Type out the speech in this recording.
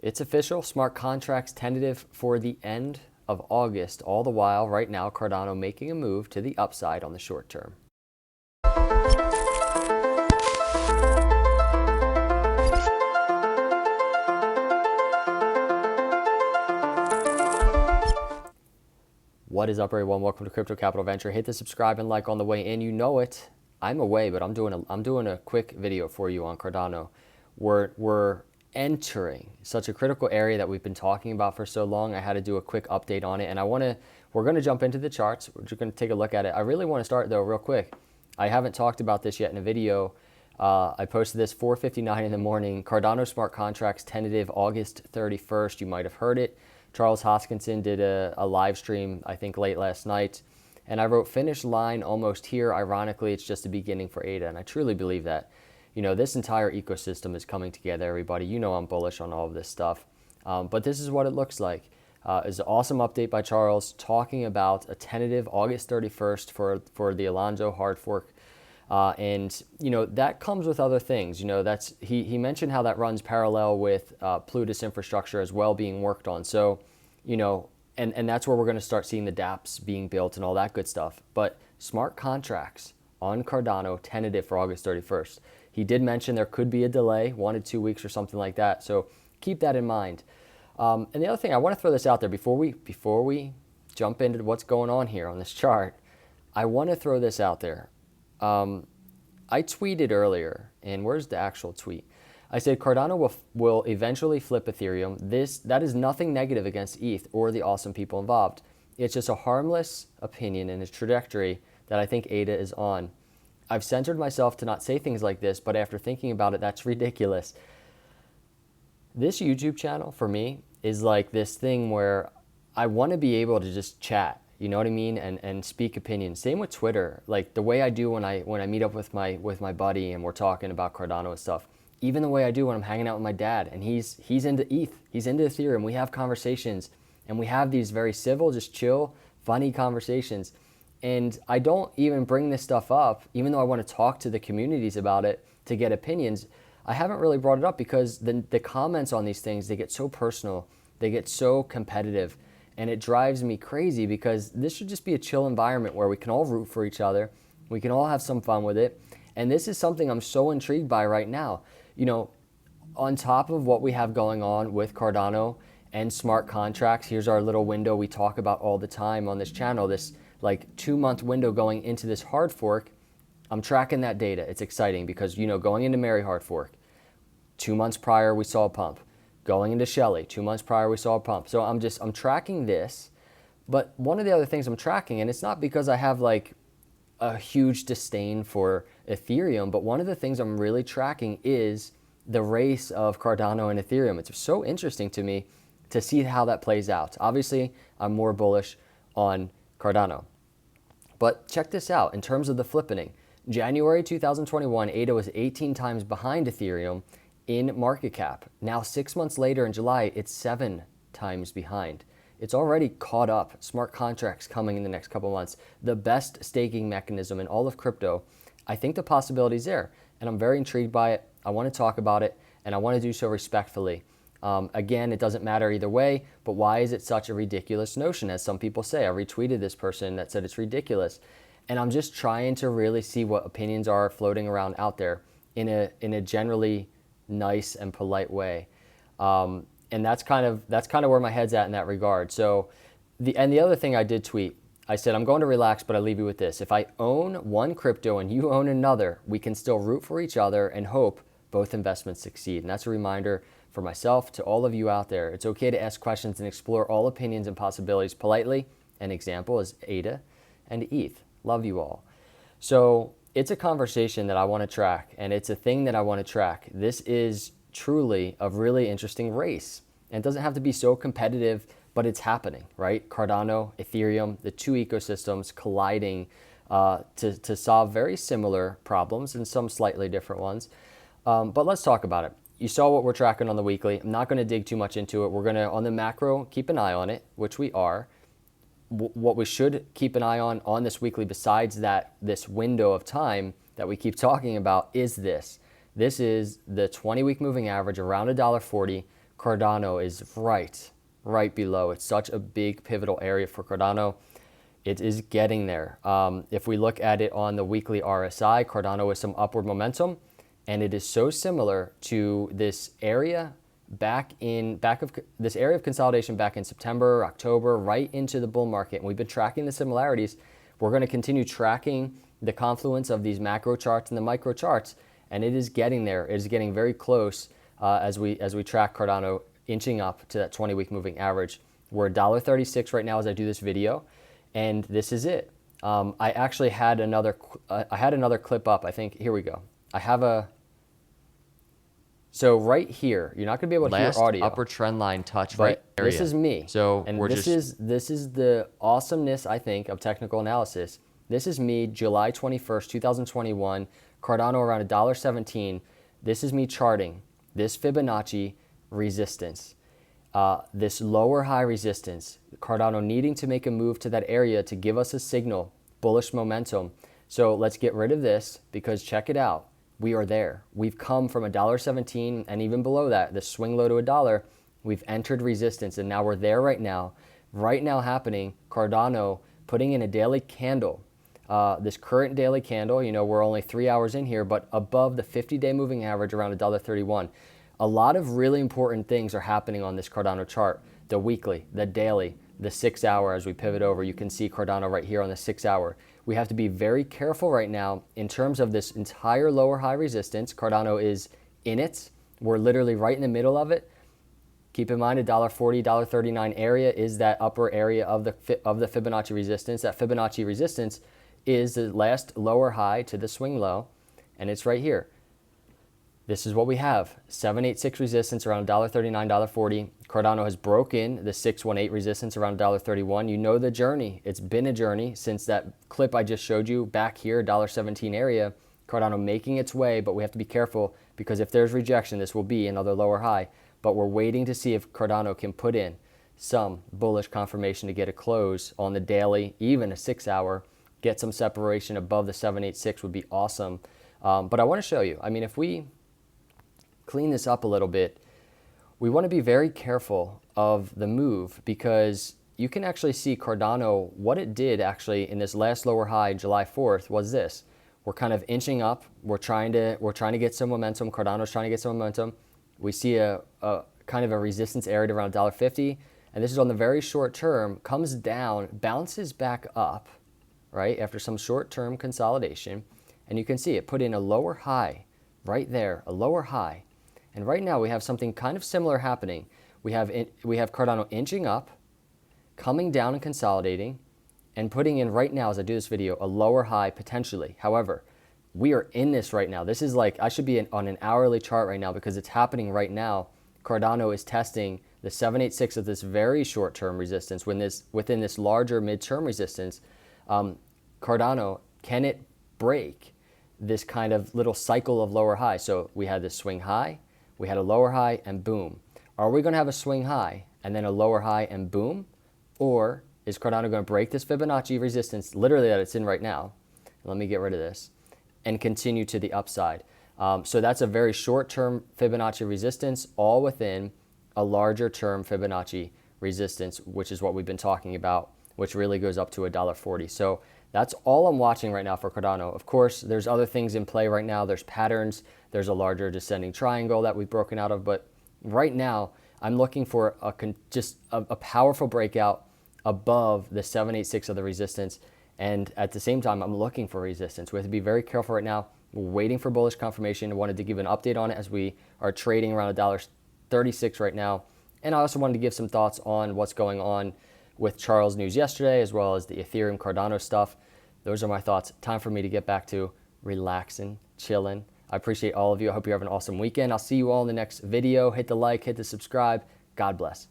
It's official, smart contracts tentative for the end of August. All the while, right now, Cardano making a move to the upside on the short term. What is up, everyone? Welcome to Crypto Capital Venture. Hit the subscribe and like on the way in. You know it. I'm away, but I'm doing a quick video for you on Cardano. We're entering such a critical area that we've been talking about for so long. I had to do a quick update on it, and we're going to jump into the charts. We're just going to take a look at it. I really want to start though real quick. I haven't talked about this yet in a video. I posted this 4:59 in the morning. Cardano smart contracts tentative August 31st. You might have heard it. Charles Hoskinson did a live stream, I think late last night, and I wrote finish line almost here. Ironically, it's just the beginning for ADA, and I truly believe that. You know, this entire ecosystem is coming together, everybody. You know I'm bullish on all of this stuff, but this is what it looks like. It's an awesome update by Charles talking about a tentative August 31st for the Alonzo hard fork. And, you know, that comes with other things. You know, he mentioned how that runs parallel with Plutus infrastructure as well being worked on. So, you know, and that's where we're going to start seeing the dApps being built and all that good stuff. But smart contracts on Cardano tentative for August 31st. He did mention there could be a delay, 1 to 2 weeks or something like that. So keep that in mind. And the other thing, I want to throw this out there before we jump into what's going on here on this chart. I want to throw this out there. I tweeted earlier, and where's the actual tweet? I said Cardano will eventually flip Ethereum. That is nothing negative against ETH or the awesome people involved. It's just a harmless opinion and a trajectory that I think ADA is on. I've censored myself to not say things like this, but after thinking about it, that's ridiculous. This YouTube channel for me is like this thing where I want to be able to just chat, you know what I mean, and speak opinions. Same with Twitter, like the way I do when I meet up with my buddy and we're talking about Cardano and stuff. Even the way I do when I'm hanging out with my dad and he's into ETH, he's into Ethereum. We have conversations and we have these very civil, just chill, funny conversations. And I don't even bring this stuff up, even though I want to talk to the communities about it to get opinions. I haven't really brought it up because the comments on these things, they get so personal, they get so competitive, and it drives me crazy because this should just be a chill environment where we can all root for each other, we can all have some fun with it, and this is something I'm so intrigued by right now. You know, on top of what we have going on with Cardano and smart contracts, here's our little window we talk about all the time on this channel, this like 2-month window going into this hard fork. I'm tracking that data. It's exciting because, you know, going into Mary hard fork, 2 months prior we saw a pump. Going into Shelly, 2 months prior we saw a pump. So I'm tracking this, but one of the other things I'm tracking, and it's not because I have like a huge disdain for Ethereum, but one of the things I'm really tracking is the race of Cardano and Ethereum. It's so interesting to me to see how that plays out. Obviously, I'm more bullish on Cardano. But check this out, in terms of the flippening. January 2021, ADA was 18 times behind Ethereum in market cap. Now 6 months later in July, it's 7 times behind. It's already caught up. Smart contracts coming in the next couple months. The best staking mechanism in all of crypto. I think the possibility is there, and I'm very intrigued by it. I want to talk about it, and I want to do so respectfully. Again, it doesn't matter either way, but why is it such a ridiculous notion, as some people say? I retweeted this person that said it's ridiculous, and I'm just trying to really see what opinions are floating around out there in a generally nice and polite way, and that's kind of where my head's at in that regard. So, the other thing I did tweet, I said I'm going to relax, but I leave you with this: if I own one crypto and you own another, we can still root for each other and hope both investments succeed. And that's a reminder for myself, to all of you out there. It's okay to ask questions and explore all opinions and possibilities politely. An example is ADA and ETH. Love you all. So it's a conversation that I want to track, and it's a thing that I want to track. This is truly a really interesting race. And it doesn't have to be so competitive, but it's happening, right? Cardano, Ethereum, the two ecosystems colliding to solve very similar problems and some slightly different ones. But let's talk about it. You saw what we're tracking on the weekly. I'm not going to dig too much into it. We're going to, on the macro, keep an eye on it, which we are. What we should keep an eye on this weekly, besides this window of time that we keep talking about, is this. This is the 20-week moving average around $1.40, Cardano is right below. It's such a big pivotal area for Cardano. It is getting there. If we look at it on the weekly RSI, Cardano is some upward momentum, and it is so similar to this area this area of consolidation back in September, October, right into the bull market. And we've been tracking the similarities. We're going to continue tracking the confluence of these macro charts and the micro charts, and it is getting there. It is getting very close as we track Cardano inching up to that 20-week moving average. We're $1.36 right now as I do this video, and this is it. I actually had another clip up. I think here we go. So right here, you're not going to be able to hear audio. Upper trend line touch, but right area. This is me. So and this is the awesomeness, I think, of technical analysis. This is me, July 21st, 2021, Cardano around $1.17. This is me charting this Fibonacci resistance, this lower high resistance, Cardano needing to make a move to that area to give us a signal, bullish momentum. So let's get rid of this, because check it out. We are there. We've come from $1.17 and even below that, the swing low to $1. We've entered resistance, and now we're there right now. Right now happening, Cardano putting in a daily candle. This current daily candle, we're only 3 hours in here, but above the 50-day moving average around $1.31. A lot of really important things are happening on this Cardano chart. The weekly, the daily, the 6 hour. As we pivot over, you can see Cardano right here on the 6 hour. We have to be very careful right now in terms of this entire lower high resistance. Cardano is in it. We're literally right in the middle of it. Keep in mind, $1.40, $1.39 area is that upper area of the Fibonacci resistance. That Fibonacci resistance is the last lower high to the swing low, and it's right here. This is what we have. 786 resistance around $1.39, $1.40. Cardano has broken the 618 resistance around $1.31. You know the journey. It's been a journey since that clip I just showed you back here, $1.17 area. Cardano making its way, but we have to be careful, because if there's rejection, this will be another lower high. But we're waiting to see if Cardano can put in some bullish confirmation to get a close on the daily, even a 6 hour, get some separation above the 786 would be awesome. But I want to show you, if we clean this up a little bit, we want to be very careful of the move, because you can actually see Cardano, what it did actually in this last lower high, July 4th, was this. We're kind of inching up. We're trying to get some momentum. Cardano's trying to get some momentum. We see a kind of a resistance area around $1.50, and this is on the very short term, comes down, bounces back up, right, after some short-term consolidation, and you can see it put in a lower high right there, a lower high. And right now we have something kind of similar happening. We have Cardano inching up, coming down and consolidating, and putting in right now, as I do this video, a lower high potentially. However, we are in this right now. This is like, I should be on an hourly chart right now, because it's happening right now. Cardano is testing the 786 of this very short-term resistance within this larger mid-term resistance. Cardano, can it break this kind of little cycle of lower high? So we had this swing high, we had a lower high, and boom. Are we going to have a swing high and then a lower high and boom? Or is Cardano going to break this Fibonacci resistance, literally that it's in right now? Let me get rid of this, and continue to the upside. So that's a very short-term Fibonacci resistance, all within a larger term Fibonacci resistance, which is what we've been talking about, which really goes up to $1.40. So that's all I'm watching right now for Cardano. Of course, there's other things in play right now. There's patterns. There's a larger descending triangle that we've broken out of. But right now, I'm looking for just a powerful breakout above the 786 of the resistance. And at the same time, I'm looking for resistance. We have to be very careful right now. We're waiting for bullish confirmation. I wanted to give an update on it as we are trading around $1.36 right now. And I also wanted to give some thoughts on what's going on with Charles' news yesterday, as well as the Ethereum Cardano stuff. Those are my thoughts. Time for me to get back to relaxing, chilling. I appreciate all of you. I hope you have an awesome weekend. I'll see you all in the next video. Hit the like, hit the subscribe. God bless.